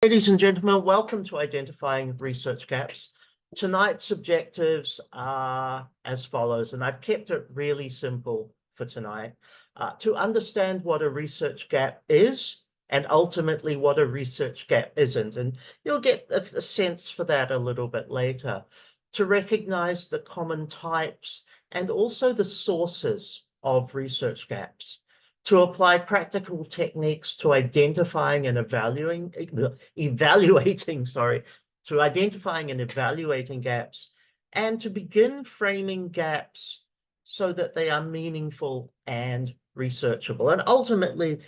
Ladies and gentlemen, welcome to Identifying Research Gaps. Tonight's objectives are as follows, and I've kept it really simple for tonight. To understand what a research gap is and ultimately what a research gap isn't, and you'll get a sense for that a little bit later. To recognize the common types and also the sources of research gaps. To apply practical techniques to identifying and evaluating gaps, and to begin framing gaps so that they are meaningful and researchable. And ultimately,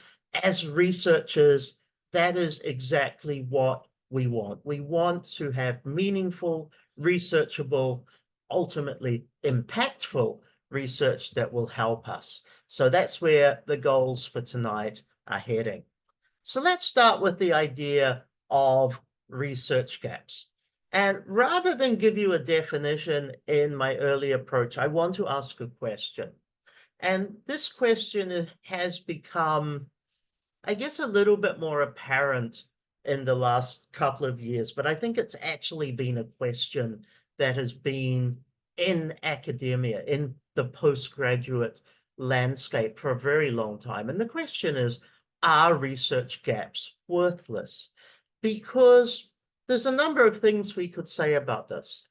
as researchers, that is exactly what we want. We want to have meaningful, researchable, ultimately impactful research that will help us. So that's where the goals for tonight are heading. So let's start with the idea of research gaps. And rather than give you a definition in my early approach, I want to ask a question. And this question has become, I guess, a little bit more apparent in the last couple of years, but I think it's actually been a question that has been in academia, in the postgraduate landscape for a very long time. And the question is, are research gaps worthless? Because there's a number of things we could say about this.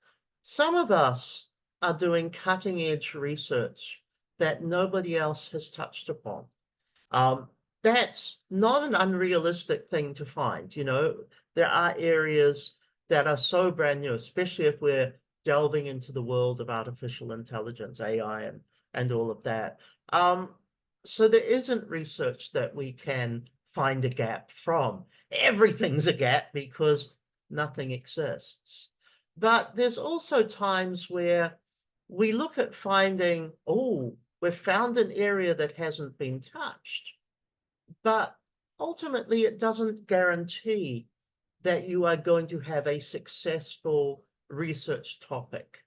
Some of us are doing cutting edge research that nobody else has touched upon. That's not an unrealistic thing to find. You know, there are areas that are so brand new, especially if we're delving into the world of artificial intelligence, AI, and all of that. So there isn't research that we can find a gap from. Everything's a gap because nothing exists. But there's also times where we look at finding, oh, we've found an area that hasn't been touched. But ultimately, it doesn't guarantee that you are going to have a successful research topic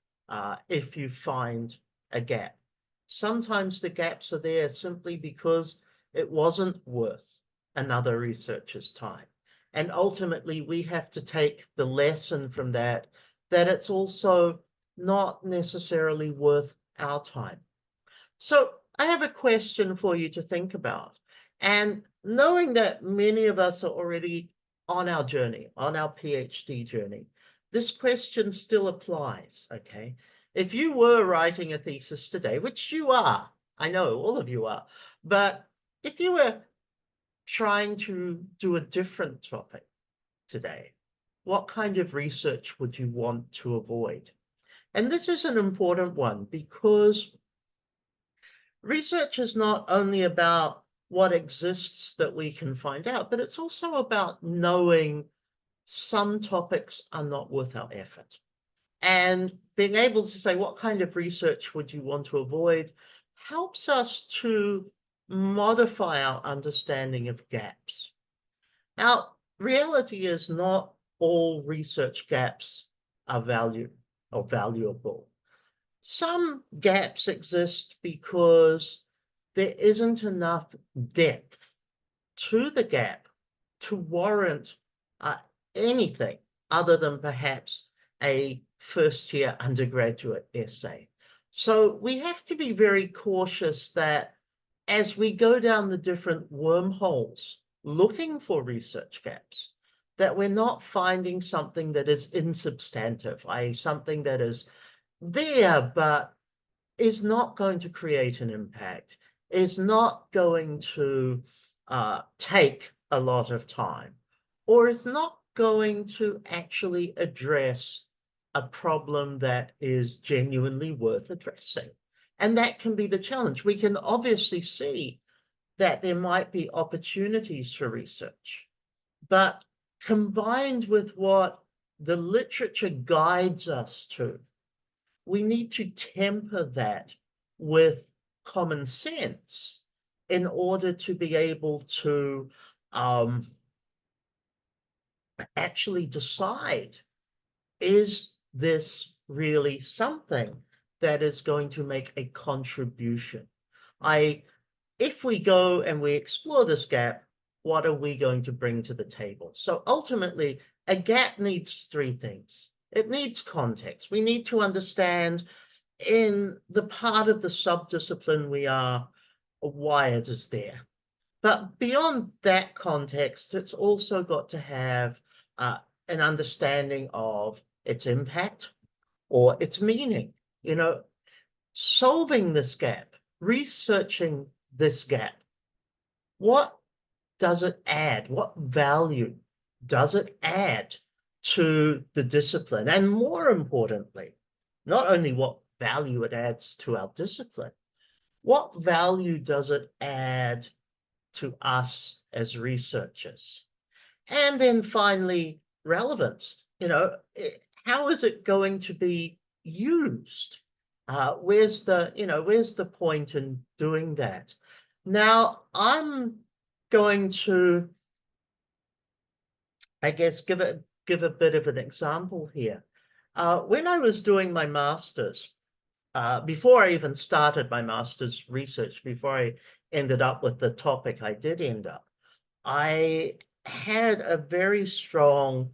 if you find a gap. Sometimes the gaps are there simply because it wasn't worth another researcher's time. And ultimately, we have to take the lesson from that, that it's also not necessarily worth our time. So I have a question for you to think about. And knowing that many of us are already on our journey, on our PhD journey, this question still applies, okay? If you were writing a thesis today, which you are, I know all of you are, but if you were trying to do a different topic today, what kind of research would you want to avoid? And this is an important one because research is not only about what exists that we can find out, but it's also about knowing some topics are not worth our effort. And being able to say what kind of research would you want to avoid helps us to modify our understanding of gaps. Now, reality is not all research gaps are valuable. Some gaps exist because there isn't enough depth to the gap to warrant anything other than perhaps a first-year undergraduate essay. So we have to be very cautious that as we go down the different wormholes looking for research gaps, that we're not finding something that is insubstantive, i.e. something that is there but is not going to create an impact, is not going to take a lot of time, or is not going to actually address a problem that is genuinely worth addressing. And that can be the challenge. We can obviously see that there might be opportunities for research, but combined with what the literature guides us to, we need to temper that with common sense in order to be able to actually decide, is this really something that is going to make a contribution? If we go and we explore this gap, what are we going to bring to the table? So ultimately, a gap needs three things. It needs context. We need to understand in the part of the subdiscipline we are, why it is there. But beyond that context, it's also got to have an understanding of its impact or its meaning. You know, solving this gap, researching this gap, what does it add? What value does it add to the discipline? And more importantly, not only what value it adds to our discipline, what value does it add to us as researchers? And then finally, relevance. You know, how is it going to be used? Where's the point in doing that? Now, I'm going to, I guess, give a bit of an example here. When I was doing my master's, before I even started my master's research, before I ended up with the topic I did end up, I had a very strong,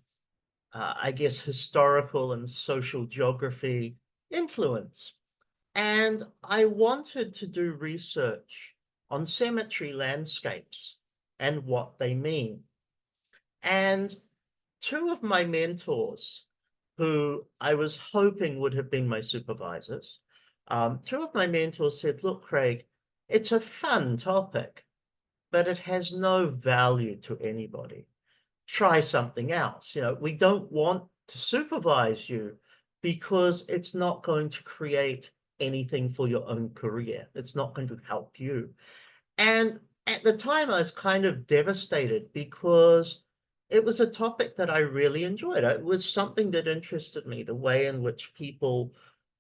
I guess, historical and social geography influence. And I wanted to do research on cemetery landscapes and what they mean. And two of my mentors, who I was hoping would have been my supervisors, two of my mentors said, look, Craig, it's a fun topic, but it has no value to anybody. Try something else. You know, we don't want to supervise you because it's not going to create anything for your own career. It's not going to help you. And at the time, I was kind of devastated because it was a topic that I really enjoyed. It was something that interested me, the way in which people,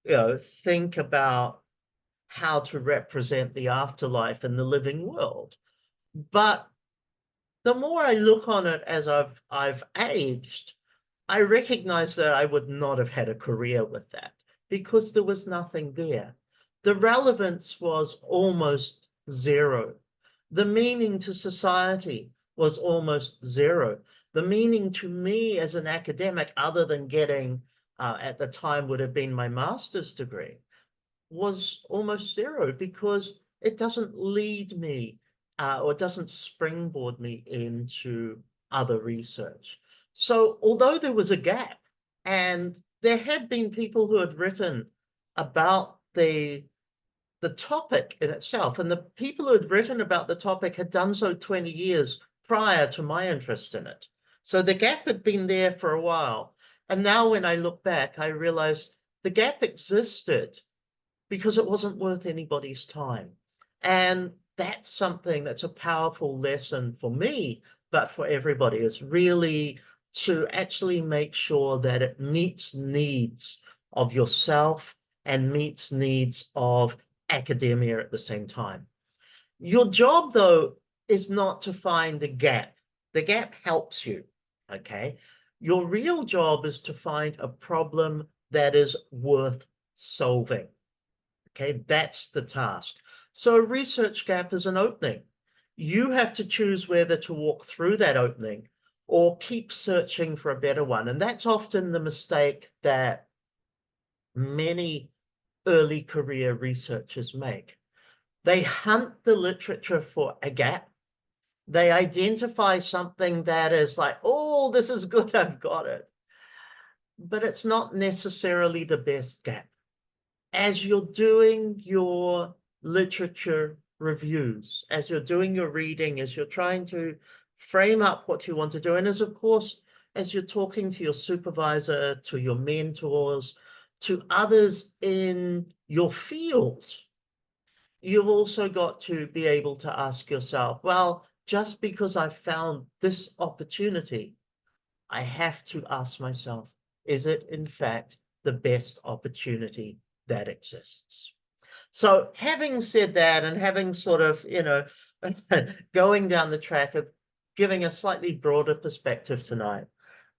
you know, think about how to represent the afterlife in the living world. But the more I look on it as I've aged, I recognize that I would not have had a career with that because there was nothing there. The relevance was almost zero. The meaning to society was almost zero. The meaning to me as an academic, other than getting, at the time would have been my master's degree, was almost zero because it doesn't lead me or it doesn't springboard me into other research. So although there was a gap and there had been people who had written about the topic in itself, and the people who had written about the topic had done so 20 years prior to my interest in it. So the gap had been there for a while. And now when I look back, I realized the gap existed because it wasn't worth anybody's time. And that's something that's a powerful lesson for me, but for everybody, is really to actually make sure that it meets needs of yourself and meets needs of academia at the same time. Your job, though, is not to find a gap. The gap helps you, okay? Your real job is to find a problem that is worth solving. Okay, that's the task. So a research gap is an opening. You have to choose whether to walk through that opening or keep searching for a better one. And that's often the mistake that many early career researchers make. They hunt the literature for a gap. They identify something that is like, oh, this is good, I've got it. But it's not necessarily the best gap. As you're doing your literature reviews, as you're doing your reading, as you're trying to frame up what you want to do, and as you're talking to your supervisor, to your mentors, to others in your field, you've also got to be able to ask yourself, well, just because I found this opportunity, I have to ask myself, is it in fact the best opportunity that exists? So having said that, and having sort of, going down the track of giving a slightly broader perspective tonight,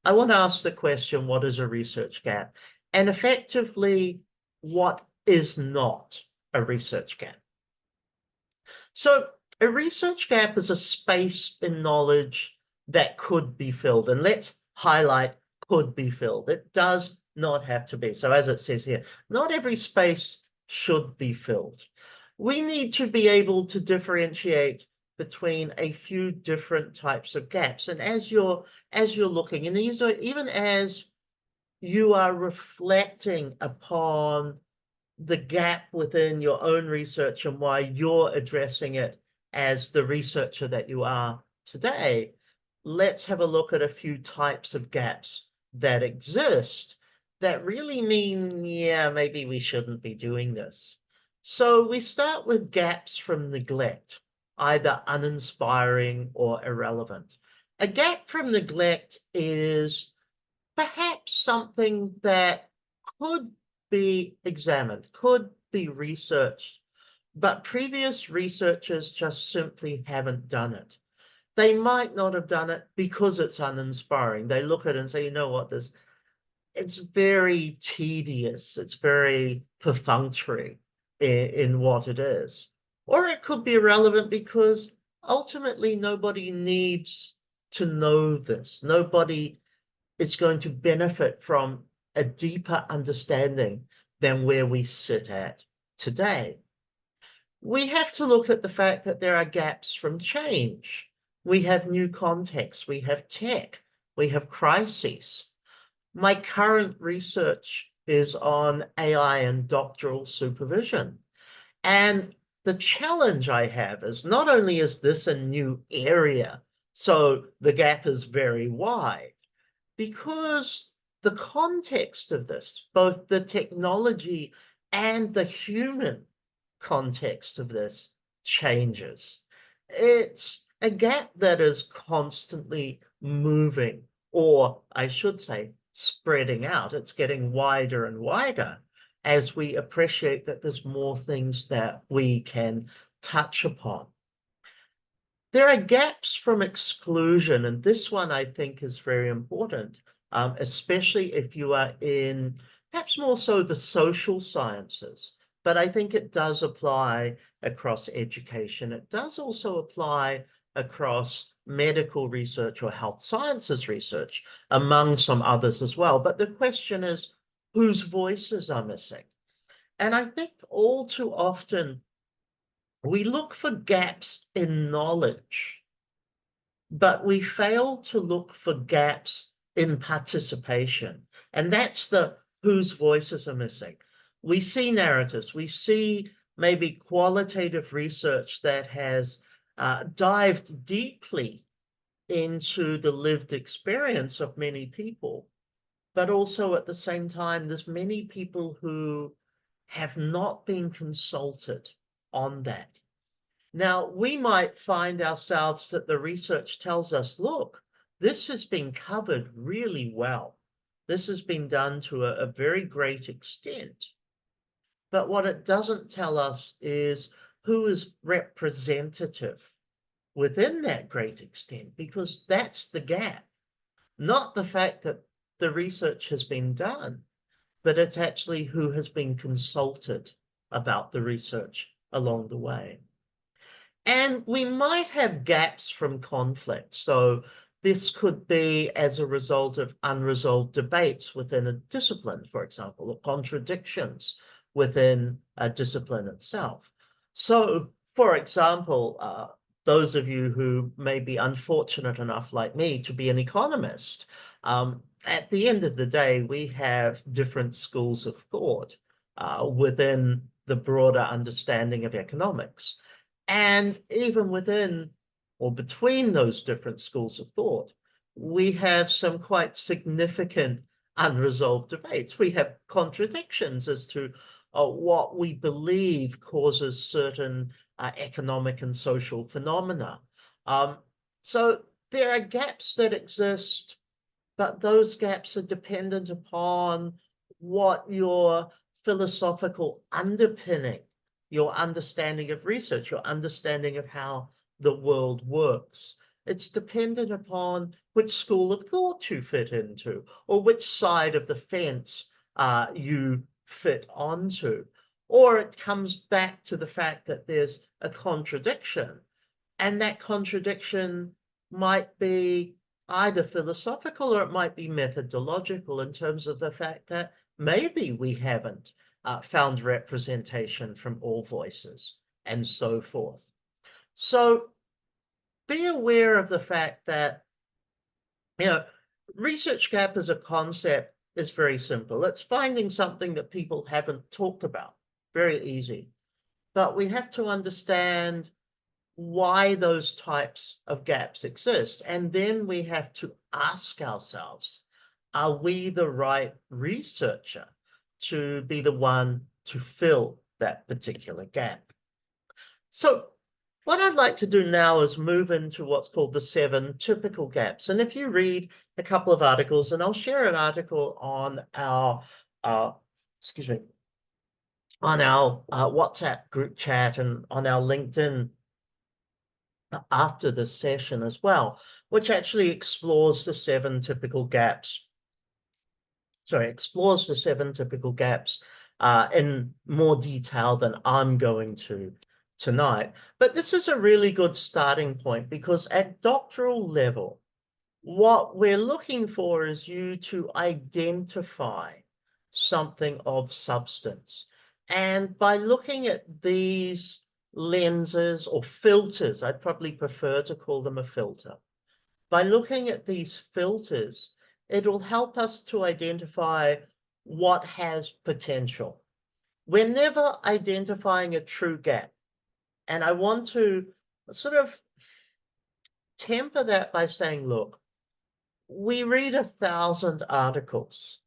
I want to ask the question, what is a research gap? And effectively, what is not a research gap? So A research gap is a space in knowledge that could be filled. And let's highlight could be filled. It does not have to be. So as it says here, not every space should be filled. We need to be able to differentiate between a few different types of gaps. And as you're looking, and these are even as you are reflecting upon the gap within your own research and why you're addressing it as the researcher that you are today, let's have a look at a few types of gaps that exist that really mean, yeah, maybe we shouldn't be doing this. So we start with gaps from neglect, either uninspiring or irrelevant. A gap from neglect is perhaps something that could be examined, could be researched, but previous researchers just simply haven't done it. They might not have done it because it's uninspiring. They look at it and say, you know what, it's very tedious, it's very perfunctory in what it is. Or it could be irrelevant because ultimately nobody needs to know this. Nobody is going to benefit from a deeper understanding than where we sit at today. We have to look at the fact that there are gaps from change. We have new contexts, we have tech, we have crises. My current research is on AI and doctoral supervision. And the challenge I have is not only is this a new area, so the gap is very wide, because the context of this, both the technology and the human context of this changes. It's a gap that is constantly moving, or I should say, spreading out. It's getting wider and wider as we appreciate that there's more things that we can touch upon. There are gaps from exclusion, and this one I think is very important, especially if you are in perhaps more so the social sciences, but I think it does apply across education. It does also apply across medical research or health sciences research, among some others as well. But the question is, whose voices are missing? And I think all too often we look for gaps in knowledge, but we fail to look for gaps in participation. And that's the whose voices are missing. We see narratives, we see maybe qualitative research that has dived deeply into the lived experience of many people, but also at the same time, there's many people who have not been consulted on that. Now, we might find ourselves that the research tells us, look, this has been covered really well. This has been done to a very great extent. But what it doesn't tell us is who is representative within that great extent, because that's the gap. Not the fact that the research has been done, but it's actually who has been consulted about the research along the way. And we might have gaps from conflict. So this could be as a result of unresolved debates within a discipline, for example, or contradictions within a discipline itself. So, for example, those of you who may be unfortunate enough, like me, to be an economist, at the end of the day, we have different schools of thought within the broader understanding of economics. And even within or between those different schools of thought, we have some quite significant unresolved debates. We have contradictions as to what we believe causes certain economic and social phenomena. So there are gaps that exist, but those gaps are dependent upon what your philosophical underpinning, your understanding of research, your understanding of how the world works. It's dependent upon which school of thought you fit into, or which side of the fence you fit onto. Or it comes back to the fact that there's a contradiction. And that contradiction might be either philosophical or it might be methodological in terms of the fact that maybe we haven't found representation from all voices and so forth. So be aware of the fact that, research gap as a concept is very simple. It's finding something that people haven't talked about. Very easy. But we have to understand why those types of gaps exist. And then we have to ask ourselves, are we the right researcher to be the one to fill that particular gap? So what I'd like to do now is move into what's called the 7 typical gaps. And if you read a couple of articles, and I'll share an article on our, excuse me, on our WhatsApp group chat and on our LinkedIn after this session as well, which actually explores the 7 typical gaps. Sorry, explores the 7 typical gaps in more detail than I'm going to tonight. But this is a really good starting point because at doctoral level, what we're looking for is you to identify something of substance. And by looking at these lenses or filters, I'd probably prefer to call them a filter. By looking at these filters, it'll help us to identify what has potential. We're never identifying a true gap. And I want to sort of temper that by saying, look, we read 1,000 articles,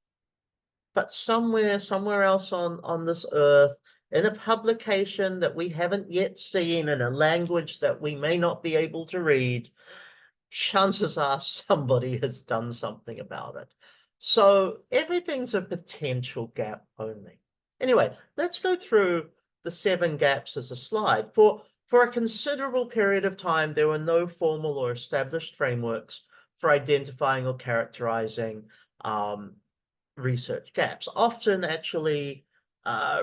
but somewhere else on this earth, in a publication that we haven't yet seen, in a language that we may not be able to read, chances are somebody has done something about it. So everything's a potential gap only. Anyway, let's go through the 7 gaps as a slide. For a considerable period of time, there were no formal or established frameworks for identifying or characterizing research gaps. Often, actually,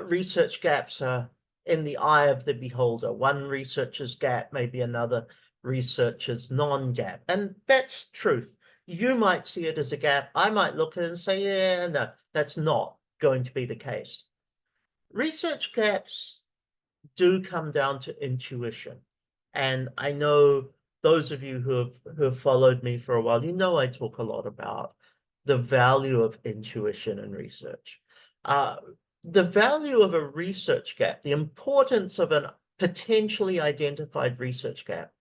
research gaps are in the eye of the beholder. One researcher's gap may be another researcher's non-gap. And that's truth. You might see it as a gap. I might look at it and say, yeah, no, that's not going to be the case. Research gaps do come down to intuition. And I know those of you who have followed me for a while, you know I talk a lot about the value of intuition in research. The value of a research gap, the importance of a potentially identified research gap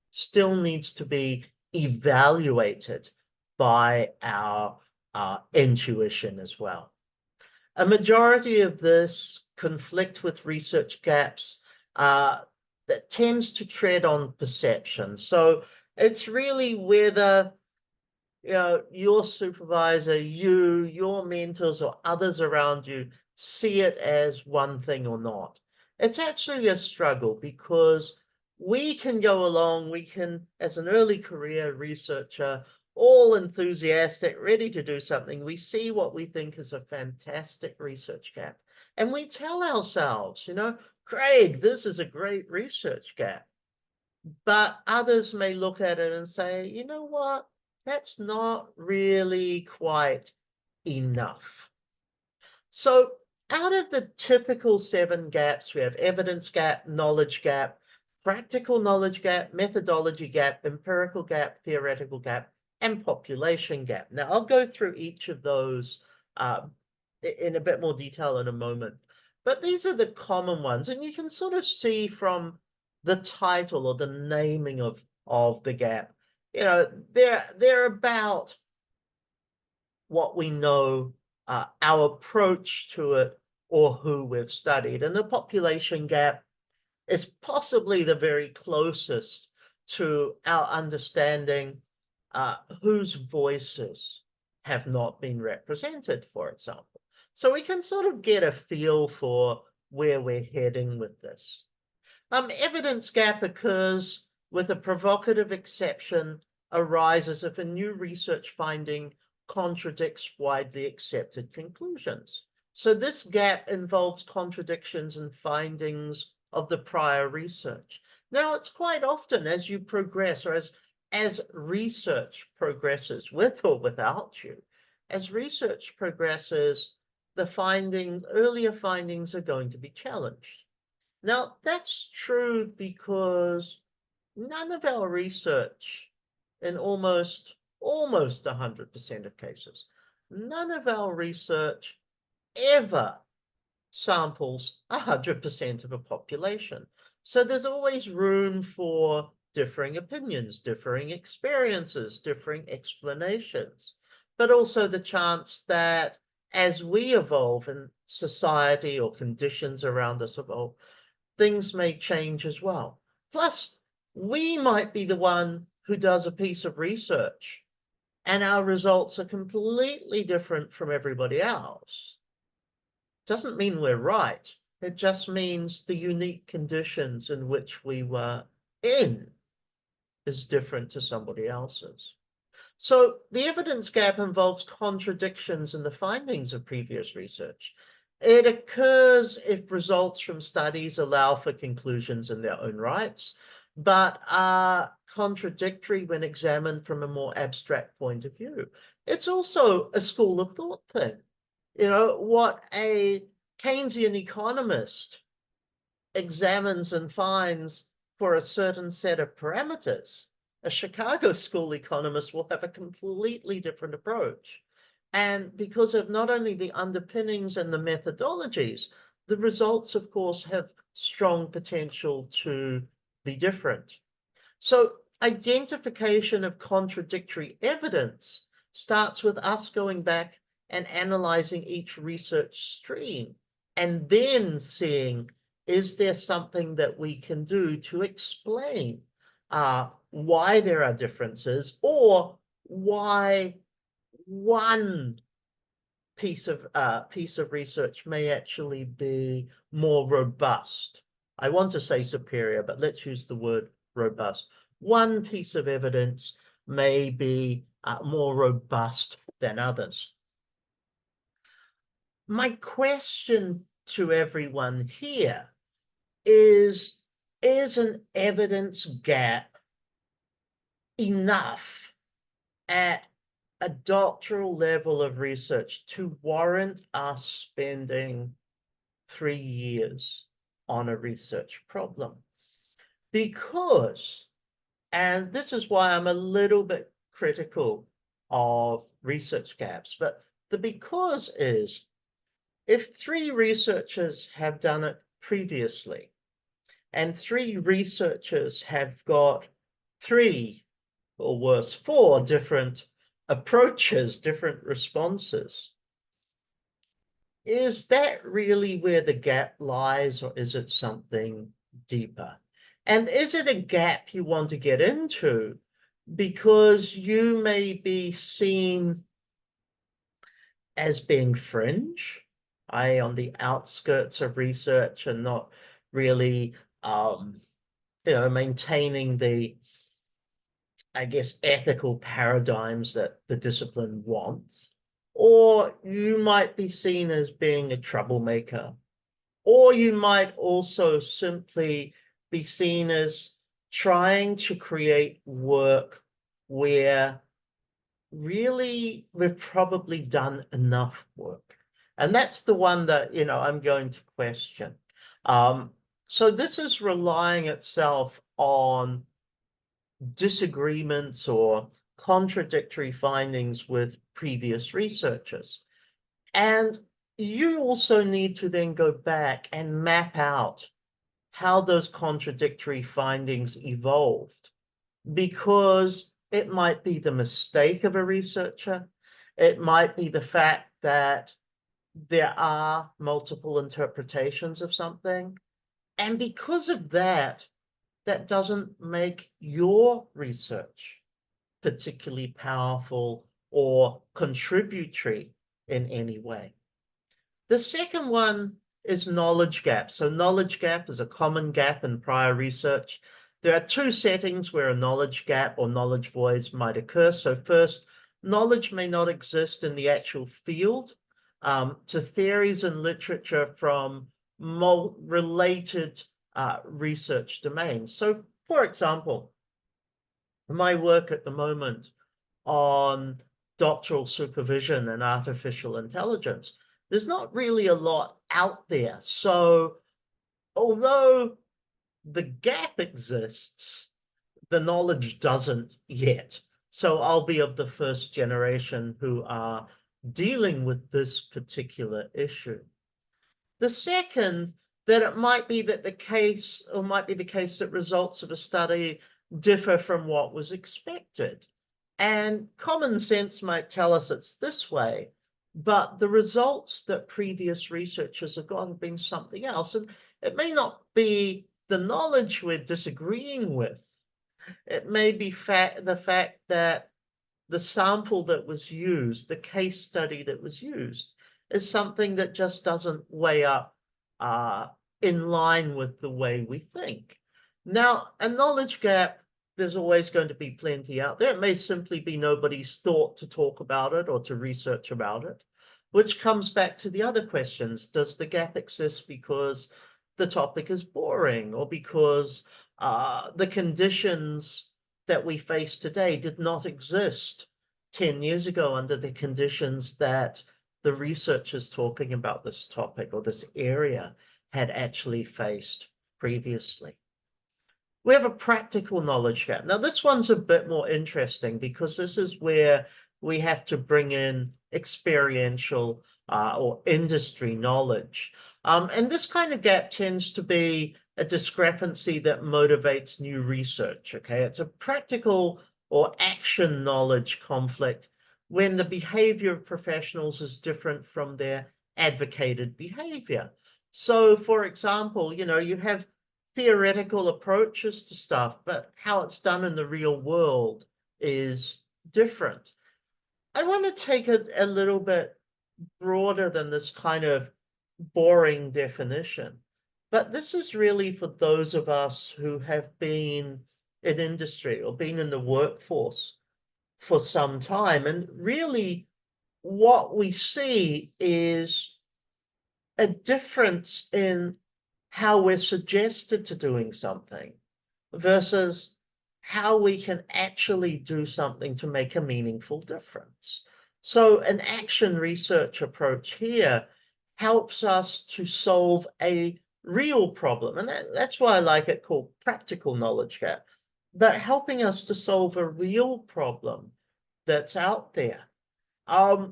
still needs to be evaluated by our intuition as well. A majority of this conflict with research gaps that tends to tread on perception. So it's really whether your supervisor, your mentors, or others around you see it as one thing or not. It's actually a struggle because we can go along, we can, as an early career researcher, all enthusiastic, ready to do something. We see what we think is a fantastic research gap. And we tell ourselves, Craig, this is a great research gap. But others may look at it and say, you know what? That's not really quite enough. So out of the typical 7 gaps, we have evidence gap, knowledge gap, practical knowledge gap, methodology gap, empirical gap, theoretical gap, and population gap. Now, I'll go through each of those in a bit more detail in a moment. But these are the common ones, and you can sort of see from the title or the naming of the gap, they're about what we know, our approach to it, or who we've studied. And the population gap is possibly the very closest to our understanding whose voices have not been represented, for example. So we can sort of get a feel for where we're heading with this. Evidence gap occurs with a provocative exception arises if a new research finding contradicts widely accepted conclusions. So this gap involves contradictions in findings of the prior research. Now, it's quite often as you progress, or as research progresses, with or without you, as research progresses, the findings, earlier findings are going to be challenged. Now, that's true because none of our research, in almost 100% of cases, none of our research ever samples 100% of a population. So there's always room for differing opinions, differing experiences, differing explanations, but also the chance that as we evolve and society or conditions around us evolve, things may change as well. Plus, we might be the one who does a piece of research and our results are completely different from everybody else. Doesn't mean we're right. It just means the unique conditions in which we were in is different to somebody else's. So the evidence gap involves contradictions in the findings of previous research. It occurs if results from studies allow for conclusions in their own rights, but are contradictory when examined from a more abstract point of view. It's also a school of thought thing. You know, what a Keynesian economist examines and finds for a certain set of parameters, a Chicago school economist will have a completely different approach. And because of not only the underpinnings and the methodologies, the results, of course, have strong potential to be different. So identification of contradictory evidence starts with us going back and analyzing each research stream and then seeing, is there something that we can do to explain why there are differences, or why one piece of research may actually be more robust. I want to say superior, but let's use the word robust. One piece of evidence may be more robust than others. My question to everyone here is an evidence gap enough at a doctoral level of research to warrant us spending 3 years on a research problem? Because, and this is why I'm a little bit critical of research gaps, but the because is, if 3 researchers have done it previously, and 3 researchers have got 3, or worse, 4 different approaches, different responses, is that really where the gap lies, or is it something deeper? And is it a gap you want to get into because you may be seen as being fringe, i.e. on the outskirts of research and not really maintaining the, I guess, ethical paradigms that the discipline wants? Or you might be seen as being a troublemaker, or you might also simply be seen as trying to create work where really we've probably done enough work. And that's the one that, I'm going to question. So this is relying itself on disagreements or contradictory findings with previous researchers. And you also need to then go back and map out how those contradictory findings evolved, because it might be the mistake of a researcher. It might be the fact that there are multiple interpretations of something. And because of that, that doesn't make your research particularly powerful or contributory in any way. The second one is knowledge gap. So knowledge gap is a common gap in prior research. There are 2 settings where a knowledge gap or knowledge voids might occur. So first, knowledge may not exist in the actual field to theories and literature from related research domains. So, for example, my work at the moment on doctoral supervision and artificial intelligence, there's not really a lot out there. So although the gap exists, the knowledge doesn't yet. So I'll be of the first generation who are dealing with this particular issue. The second, that it might be that the case, or might be the case that results of a study differ from what was expected. And common sense might tell us it's this way, but the results that previous researchers have got have been something else. And it may not be the knowledge we're disagreeing with. It may be the fact that the sample that was used, the case study that was used, is something that just doesn't weigh up in line with the way we think. Now, a knowledge gap, there's always going to be plenty out there. It may simply be nobody's thought to talk about it or to research about it, which comes back to the other questions. Does the gap exist because the topic is boring, or because the conditions that we face today did not exist 10 years ago under the conditions that the researchers talking about this topic or this area had actually faced previously? We have a practical knowledge gap. Now, this one's a bit more interesting because this is where we have to bring in experiential or industry knowledge. And this kind of gap tends to be a discrepancy that motivates new research, okay? It's a practical or action knowledge conflict when the behavior of professionals is different from their advocated behavior. So, for example, you have theoretical approaches to stuff, but how it's done in the real world is different. I want to take it a little bit broader than this kind of boring definition. But this is really for those of us who have been in industry or been in the workforce for some time. And really, what we see is a difference in how we're suggested to doing something versus how we can actually do something to make a meaningful difference. So an action research approach here helps us to solve a real problem. And that's why I like it called practical knowledge gap, but helping us to solve a real problem that's out there. I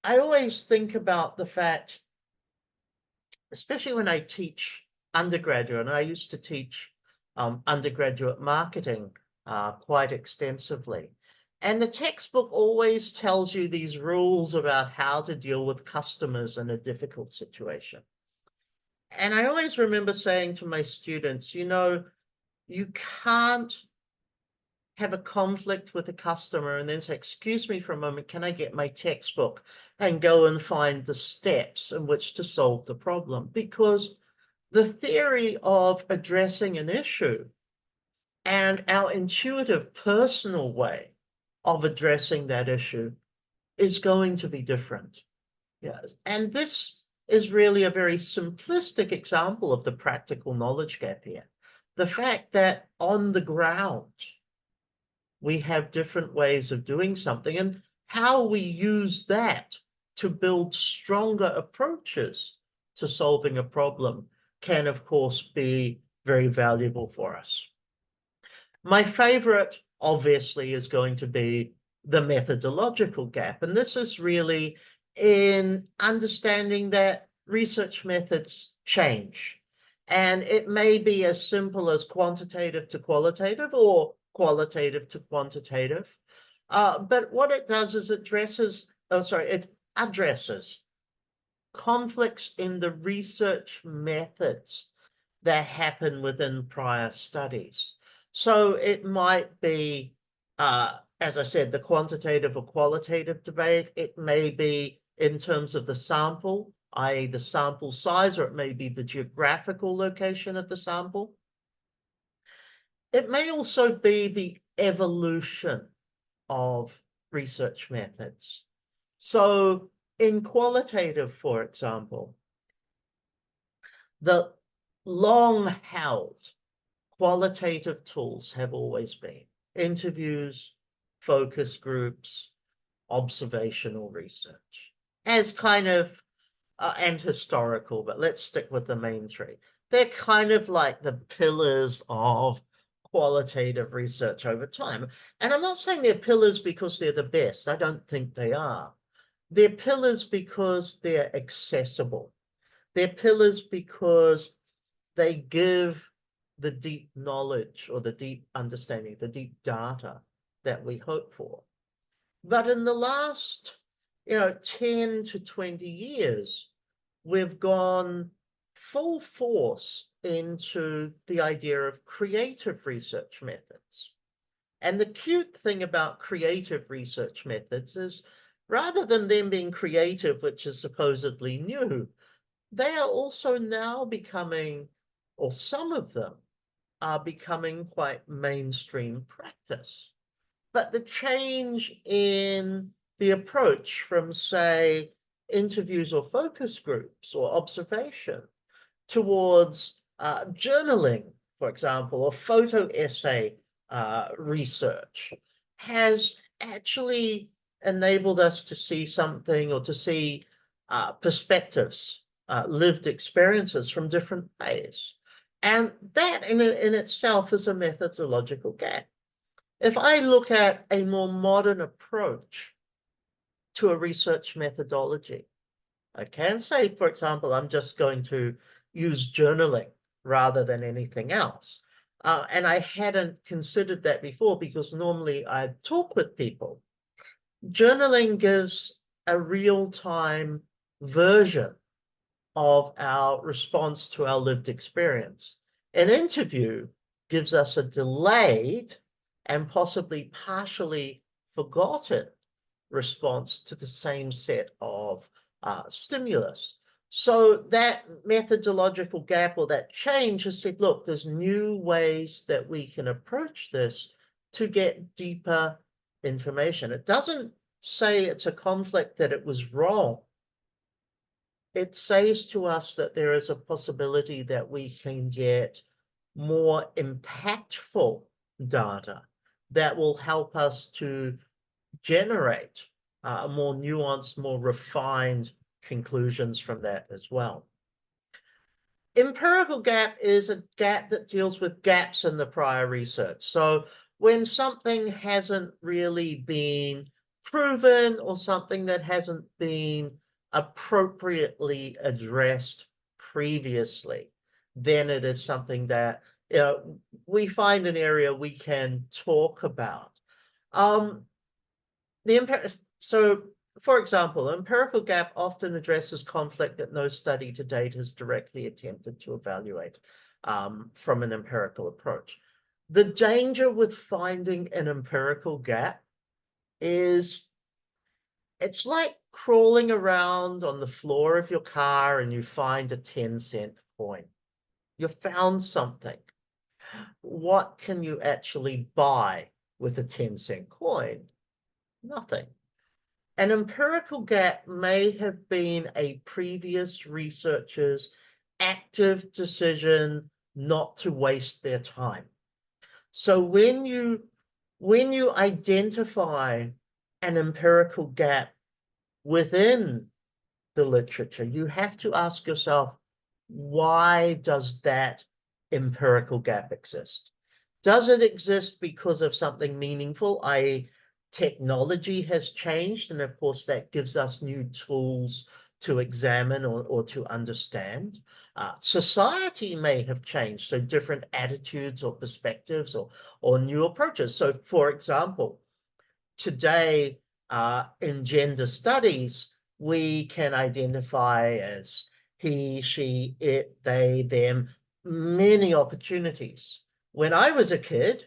always think about the fact, especially when I teach undergraduate, and I used to teach undergraduate marketing quite extensively. And the textbook always tells you these rules about how to deal with customers in a difficult situation. And I always remember saying to my students, you can't have a conflict with a customer and then say, excuse me for a moment, can I get my textbook and go and find the steps in which to solve the problem? Because the theory of addressing an issue and our intuitive personal way of addressing that issue is going to be different. Yes. And this is really a very simplistic example of the practical knowledge gap here. The fact that on the ground, we have different ways of doing something, and how we use that to build stronger approaches to solving a problem can, of course, be very valuable for us. My favorite, obviously, is going to be the methodological gap. And this is really in understanding that research methods change. And it may be as simple as quantitative to qualitative or qualitative to quantitative. But what it does is it addresses conflicts in the research methods that happen within prior studies. So it might be, as I said, the quantitative or qualitative debate. It may be in terms of the sample, i.e. the sample size, or it may be the geographical location of the sample. It may also be the evolution of research methods. So in qualitative, for example, the long held qualitative tools have always been interviews, focus groups, observational research as kind of and historical, but let's stick with the main three. They're kind of like the pillars of qualitative research over time. And I'm not saying they're pillars because they're the best. I don't think they are. They're pillars because they're accessible. They're pillars because they give the deep knowledge or the deep understanding, the deep data that we hope for. But in the last, 10 to 20 years, we've gone full force into the idea of creative research methods. And the cute thing about creative research methods is rather than them being creative, which is supposedly new, they are also now becoming, or some of them are becoming quite mainstream practice. But the change in the approach from, say, interviews or focus groups or observation towards journaling, for example, or photo essay research has actually enabled us to see something or to see perspectives, lived experiences from different ways. And that in itself is a methodological gap. If I look at a more modern approach to a research methodology, I can say, for example, I'm just going to use journaling rather than anything else. And I hadn't considered that before because normally I talk with people. Journaling gives a real-time version of our response to our lived experience. An interview gives us a delayed and possibly partially forgotten response to the same set of stimulus. So that methodological gap or that change has said, look, there's new ways that we can approach this to get deeper information. It doesn't say it's a conflict that it was wrong. It says to us that there is a possibility that we can get more impactful data that will help us to generate more nuanced, more refined conclusions from that as well. Empirical gap is a gap that deals with gaps in the prior research. So when something hasn't really been proven or something that hasn't been appropriately addressed previously, then it is something that we find an area we can talk about. So, for example, empirical gap often addresses conflict that no study to date has directly attempted to evaluate from an empirical approach. The danger with finding an empirical gap is it's like crawling around on the floor of your car and you find a 10-cent coin. You found something. What can you actually buy with a 10-cent coin? Nothing. An empirical gap may have been a previous researcher's active decision not to waste their time. So when you identify an empirical gap within the literature, you have to ask yourself, why does that empirical gap exist? Does it exist because of something meaningful, i.e., technology has changed, and of course that gives us new tools to examine or to understand. Society may have changed, so different attitudes or perspectives or new approaches. So for example, today in gender studies, we can identify as he, she, it, they, them, many opportunities. When I was a kid,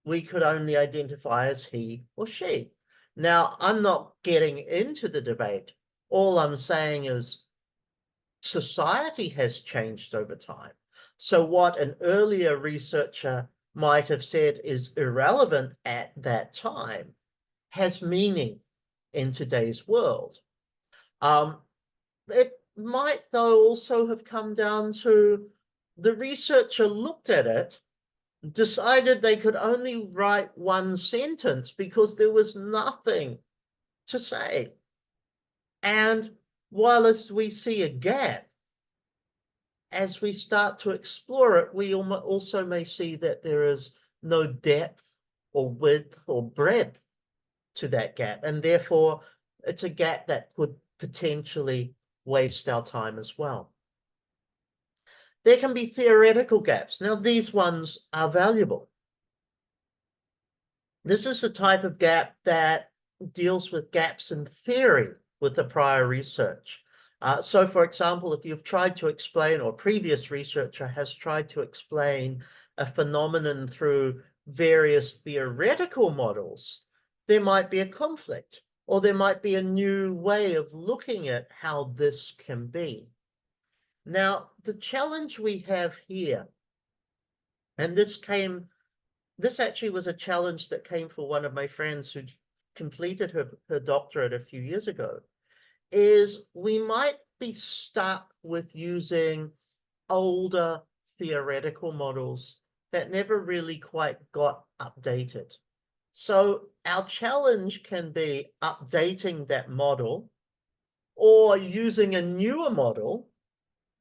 we could only identify as he or she. Now, I'm not getting into the debate. All I'm saying is society has changed over time. So what an earlier researcher might have said is irrelevant at that time has meaning in today's world. It might, though, also have come down to the researcher looked at it, decided they could only write one sentence because there was nothing to say. And whilst we see a gap, as we start to explore it, we also may see that there is no depth or width or breadth to that gap. And therefore, it's a gap that could potentially waste our time as well. There can be theoretical gaps. Now, these ones are valuable. This is the type of gap that deals with gaps in theory with the prior research. So, for example, if you've tried to explain, or a previous researcher has tried to explain a phenomenon through various theoretical models, there might be a conflict, or there might be a new way of looking at how this can be. Now, the challenge we have here, and this actually was a challenge that came for one of my friends who completed her doctorate a few years ago, is we might be stuck with using older theoretical models that never really quite got updated. So our challenge can be updating that model or using a newer model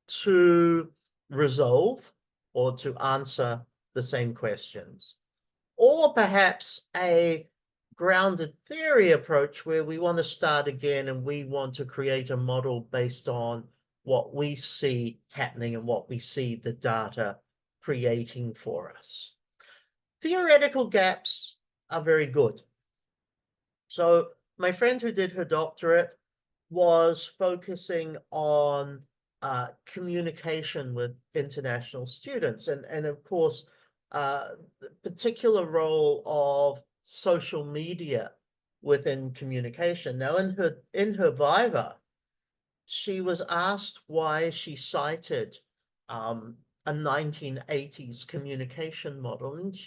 to resolve or to answer the same questions. Or perhaps a grounded theory approach where we want to start again and we want to create a model based on what we see happening and what we see the data creating for us. Theoretical gaps are very good. So my friend who did her doctorate was focusing on communication with international students, and of course, the particular role of social media within communication. Now, in her viva, she was asked why she cited a 1980s communication model, and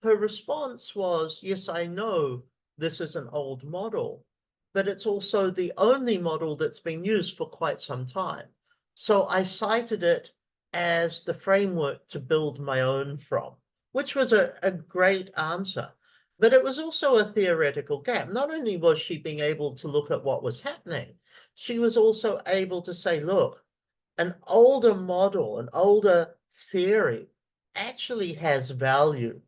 her response was, "Yes, I know this is an old model, but it's also the only model that's been used for quite some time. So I cited it as the framework to build my own from," which was a great answer. But it was also a theoretical gap. Not only was she being able to look at what was happening, she was also able to say, look, an older model, an older theory actually has value.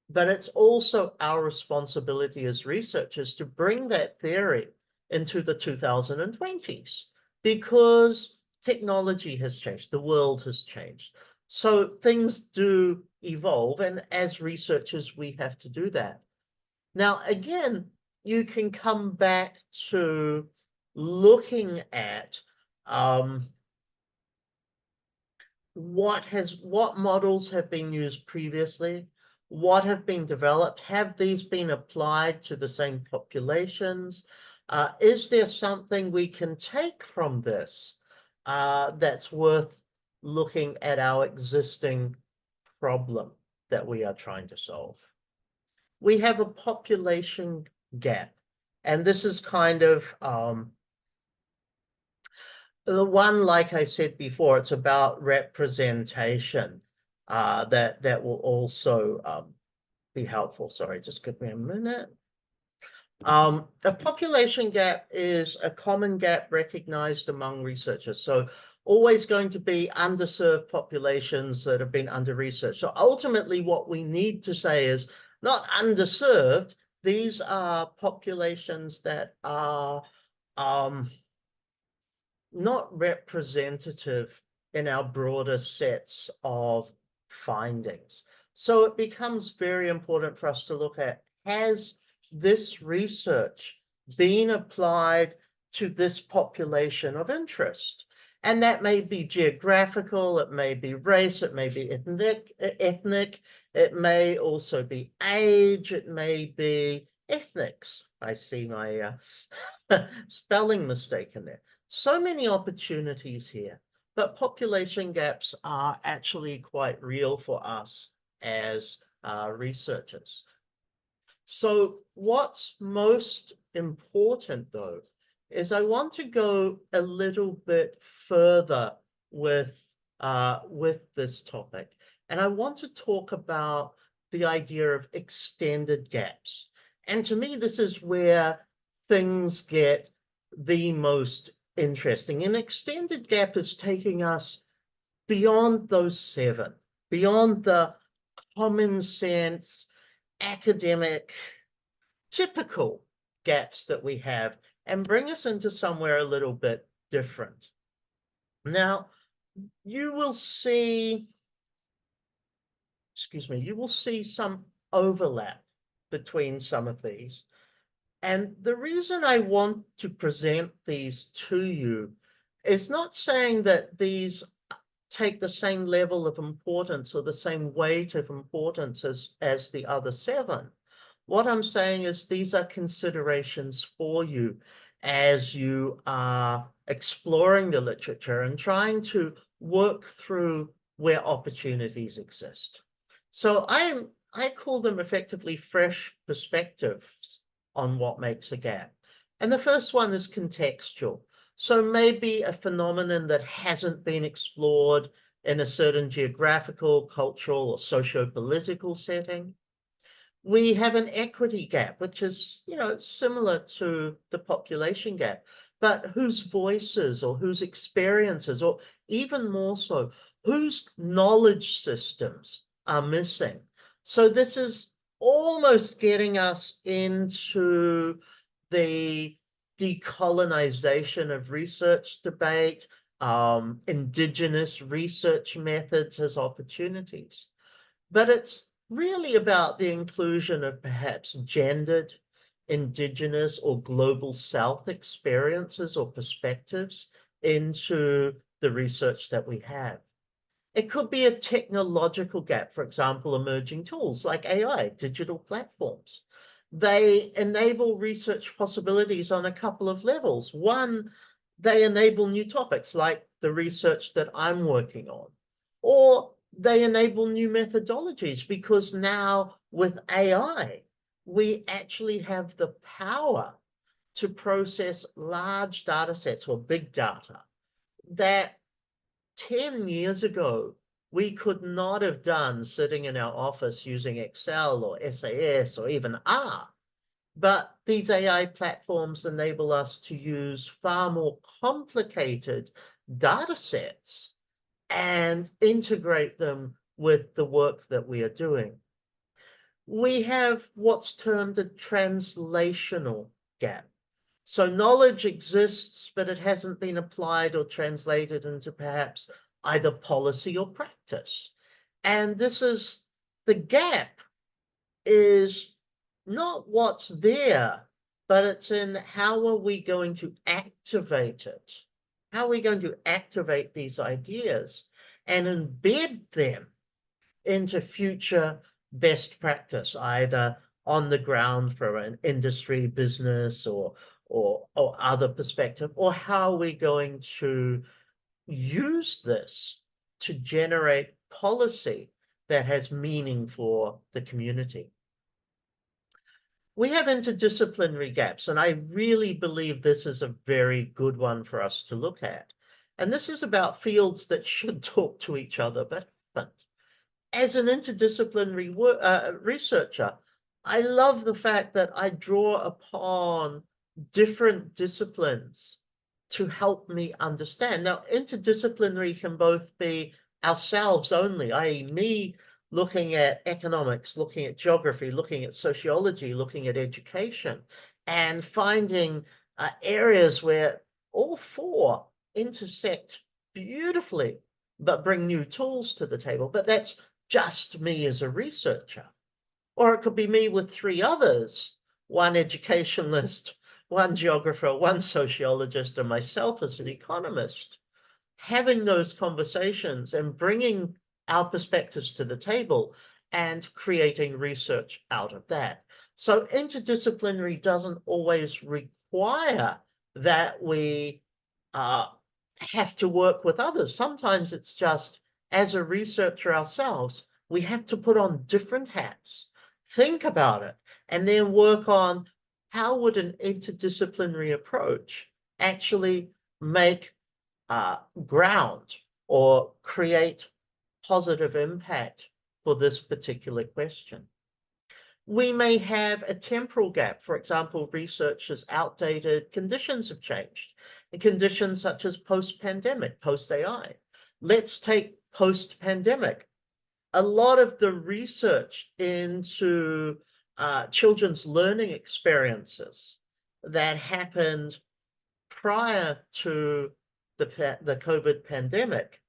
But it's also our responsibility as researchers to bring that theory into the 2020s, because technology has changed, the world has changed. So things do evolve, and as researchers, we have to do that. Now, again, you can come back to looking at what models have been used previously, what have been developed, have these been applied to the same populations? Is there something we can take from this that's worth looking at our existing problem that we are trying to solve? We have a population gap, and this is kind of the one, like I said before, it's about representation that will also be helpful. Sorry, just give me a minute. A population gap is a common gap recognized among researchers. So always going to be underserved populations that have been under-researched. So ultimately what we need to say is not underserved, these are populations that are not representative in our broader sets of findings. So it becomes very important for us to look at, has this research been applied to this population of interest? And that may be geographical, it may be race, it may be ethnic, it may also be age, it may be ethnics. I see my spelling mistake in there. So many opportunities here, but population gaps are actually quite real for us as researchers. So what's most important, though, is I want to go a little bit further with with this topic. And I want to talk about the idea of extended gaps. And to me, this is where things get the most interesting. An extended gap is taking us beyond those seven, beyond the common sense, academic, typical gaps that we have, and bring us into somewhere a little bit different. Now, you will see, you will see some overlap between some of these. And the reason I want to present these to you is not saying that these take the same level of importance or the same weight of importance as the other seven. What I'm saying is these are considerations for you as you are exploring the literature and trying to work through where opportunities exist. So I call them effectively fresh perspectives on what makes a gap. And the first one is contextual. So maybe a phenomenon that hasn't been explored in a certain geographical, cultural, or socio-political setting. We have an equity gap, which is, similar to the population gap, but whose voices or whose experiences, or even more so, whose knowledge systems are missing. So this is almost getting us into the decolonization of research debate, indigenous research methods as opportunities. But it's really about the inclusion of perhaps gendered, indigenous, or global South experiences or perspectives into the research that we have. It could be a technological gap, for example, emerging tools like AI, digital platforms. They enable research possibilities on a couple of levels. One, they enable new topics like the research that I'm working on, or they enable new methodologies because now with AI, we actually have the power to process large data sets or big data that 10 years ago, we could not have done sitting in our office using Excel or SAS or even R. But these AI platforms enable us to use far more complicated data sets and integrate them with the work that we are doing. We have what's termed a translational gap. So knowledge exists, but it hasn't been applied or translated into perhaps either policy or practice. And this is the gap is not what's there, but it's in how are we going to activate it? How are we going to activate these ideas and embed them into future best practice, either on the ground for an industry, business, or other perspective, or how are we going to use this to generate policy that has meaning for the community. We have interdisciplinary gaps, and I really believe this is a very good one for us to look at. And this is about fields that should talk to each other, but haven't. As an interdisciplinary researcher, I love the fact that I draw upon different disciplines to help me understand. Now, interdisciplinary can both be ourselves only, i.e. me looking at economics, looking at geography, looking at sociology, looking at education, and finding areas where all four intersect beautifully, but bring new tools to the table. But that's just me as a researcher. Or it could be me with three others, one educationalist, one geographer, one sociologist, and myself as an economist, having those conversations and bringing our perspectives to the table and creating research out of that. So interdisciplinary doesn't always require that we have to work with others. Sometimes it's just, as a researcher ourselves, we have to put on different hats, think about it, and then work on how would an interdisciplinary approach actually make ground or create positive impact for this particular question. We may have a temporal gap. For example, research is outdated, conditions have changed. And conditions such as post-pandemic, post-AI. Let's take post-pandemic. A lot of the research into children's learning experiences that happened prior to the COVID pandemic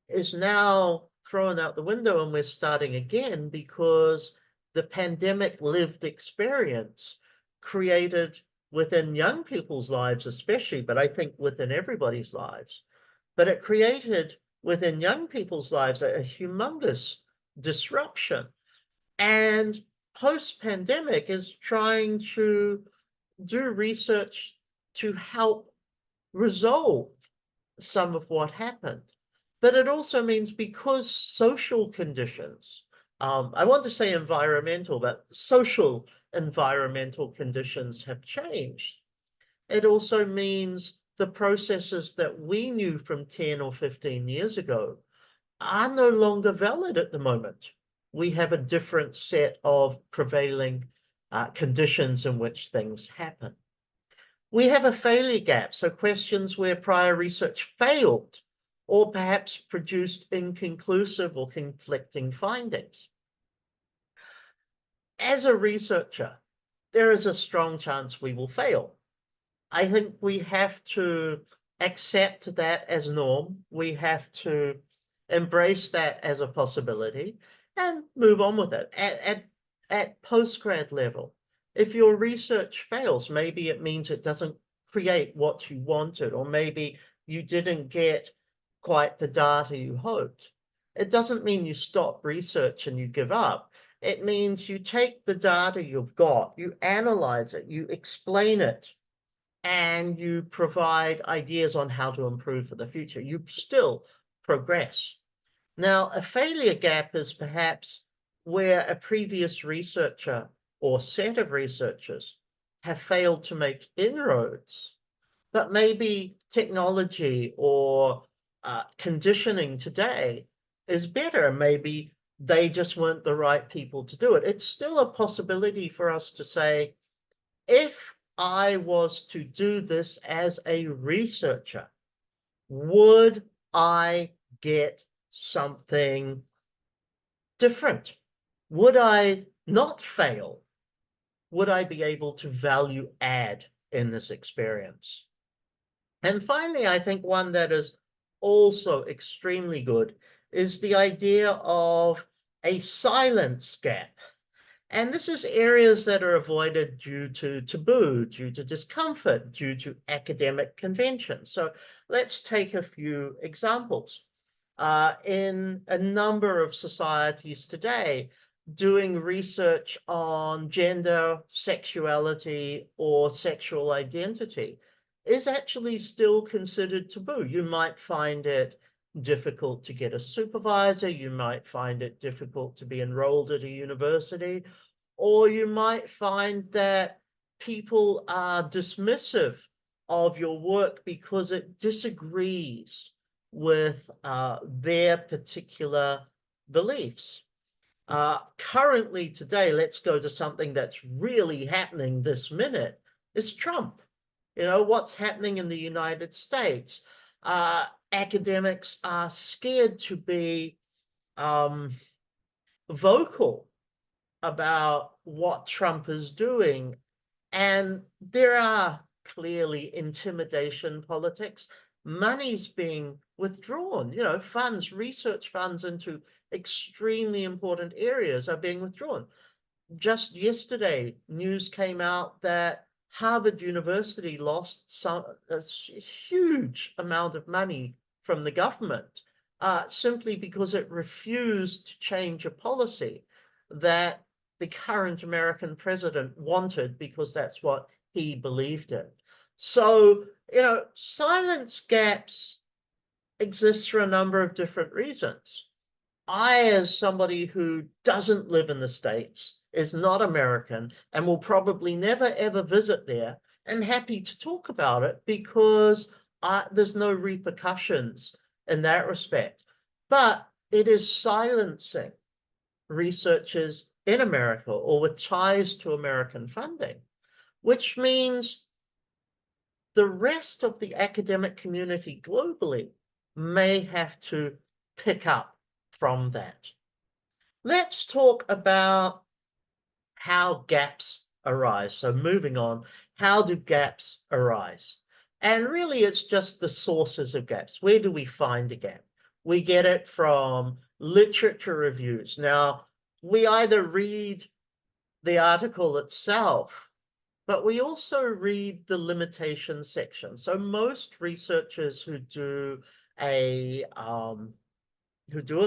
is now thrown out the window, and we're starting again because the pandemic lived experience created within young people's lives especially, but I think within everybody's lives, but it created within young people's lives a humongous disruption. And post-pandemic is trying to do research to help resolve some of what happened. But it also means because social conditions, I want to say environmental, but social environmental conditions have changed. It also means the processes that we knew from 10 or 15 years ago are no longer valid at the moment. We have a different set of prevailing conditions in which things happen. We have a failure gap, so questions where prior research failed or perhaps produced inconclusive or conflicting findings. As a researcher, there is a strong chance we will fail. I think we have to accept that as norm. We have to embrace that as a possibility and move on with it. At postgrad level, if your research fails, maybe it means it doesn't create what you wanted, or maybe you didn't get quite the data you hoped. It doesn't mean you stop research and you give up. It means you take the data you've got, you analyze it, you explain it, and you provide ideas on how to improve for the future. You still progress. Now, a failure gap is perhaps where a previous researcher or set of researchers have failed to make inroads, but maybe technology or conditioning today is better. Maybe they just weren't the right people to do it. It's still a possibility for us to say, if I was to do this as a researcher, would I get something different? Would I not fail? Would I be able to value add in this experience? And finally, I think one that is also extremely good is the idea of a silence gap. And this is areas that are avoided due to taboo, due to discomfort, due to academic convention. So let's take a few examples. In a number of societies today, doing research on gender, sexuality, or sexual identity is actually still considered taboo. You might find it difficult to get a supervisor, you might find it difficult to be enrolled at a university, or you might find that people are dismissive of your work because it disagrees with their particular beliefs. Currently today, let's go to something that's really happening this minute, is Trump. You know, what's happening in the United States? Academics are scared to be vocal about what Trump is doing. And there are clearly intimidation politics. Money's being withdrawn, you know, funds, research funds into extremely important areas are being withdrawn. Just yesterday, news came out that Harvard University lost a huge amount of money from the government simply because it refused to change a policy that the current American president wanted because that's what he believed in. So, you know, silence gaps exist for a number of different reasons. I, as somebody who doesn't live in the States, is not American, and will probably never ever visit there, am happy to talk about it because there's no repercussions in that respect. But it is silencing researchers in America or with ties to American funding, which means the rest of the academic community globally may have to pick up from that. Let's talk about how gaps arise. So moving on, how do gaps arise? And really, it's just the sources of gaps. Where do we find a gap? We get it from literature reviews. Now, we either read the article itself, but we also read the limitation section. So most researchers who do a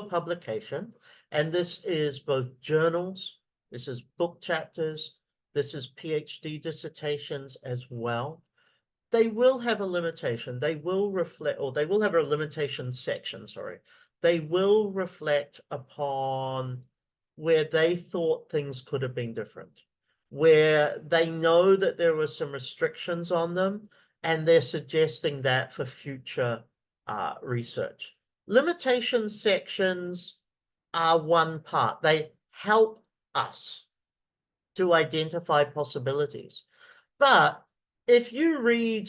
publication, and this is both journals, this is book chapters, this is PhD dissertations as well, they will have a limitation. They will reflect, or they will have a limitation section, sorry. They will reflect upon where they thought things could have been different, where they know that there were some restrictions on them, and they're suggesting that for future research. Limitation sections are one part. They help us to identify possibilities. But if you read,